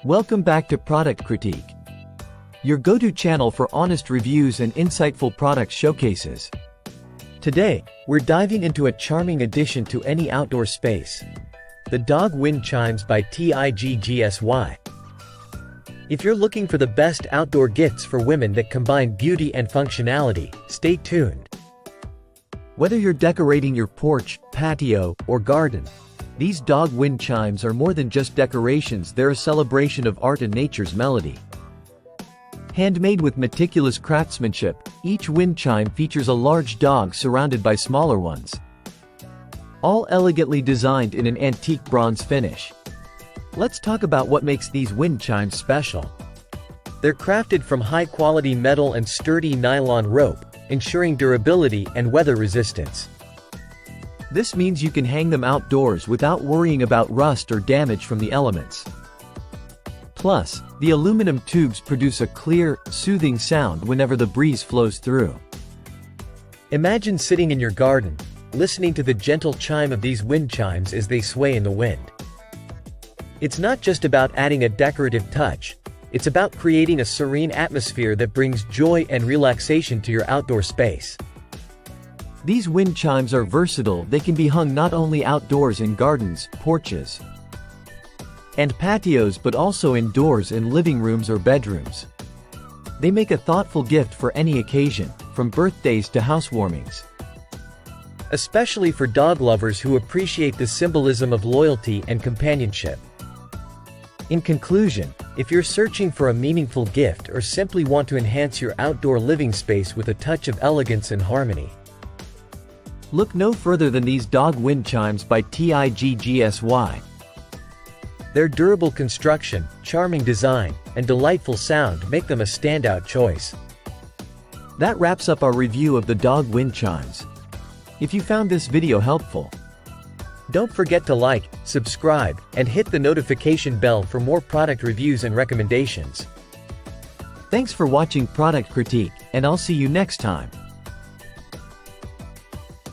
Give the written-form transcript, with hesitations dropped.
Welcome back to Product Critique, your go-to channel for honest reviews and insightful product showcases. Today, we're diving into a charming addition to any outdoor space: the Dog Wind Chimes by TIGGSY. If you're looking for the best outdoor gifts for women that combine beauty and functionality, stay tuned. Whether you're decorating your porch, patio, or garden, these dog wind chimes are more than just decorations. They're a celebration of art and nature's melody. Handmade with meticulous craftsmanship, each wind chime features a large dog surrounded by smaller ones, all elegantly designed in an antique bronze finish. Let's talk about what makes these wind chimes special. They're crafted from high-quality metal and sturdy nylon rope, ensuring durability and weather resistance. This means you can hang them outdoors without worrying about rust or damage from the elements. Plus, the aluminum tubes produce a clear, soothing sound whenever the breeze flows through. Imagine sitting in your garden, listening to the gentle chime of these wind chimes as they sway in the wind. It's not just about adding a decorative touch, it's about creating a serene atmosphere that brings joy and relaxation to your outdoor space. These wind chimes are versatile. They can be hung not only outdoors in gardens, porches, and patios, but also indoors in living rooms or bedrooms. They make a thoughtful gift for any occasion, from birthdays to housewarmings. Especially for dog lovers who appreciate the symbolism of loyalty and companionship. In conclusion, if you're searching for a meaningful gift or simply want to enhance your outdoor living space with a touch of elegance and harmony, look no further than these dog wind chimes by TIGGSY. Their durable construction, charming design, and delightful sound make them a standout choice. That wraps up our review of the dog wind chimes. If you found this video helpful, don't forget to like, subscribe, and hit the notification bell for more product reviews and recommendations. Thanks for watching Product Critique, and I'll see you next time.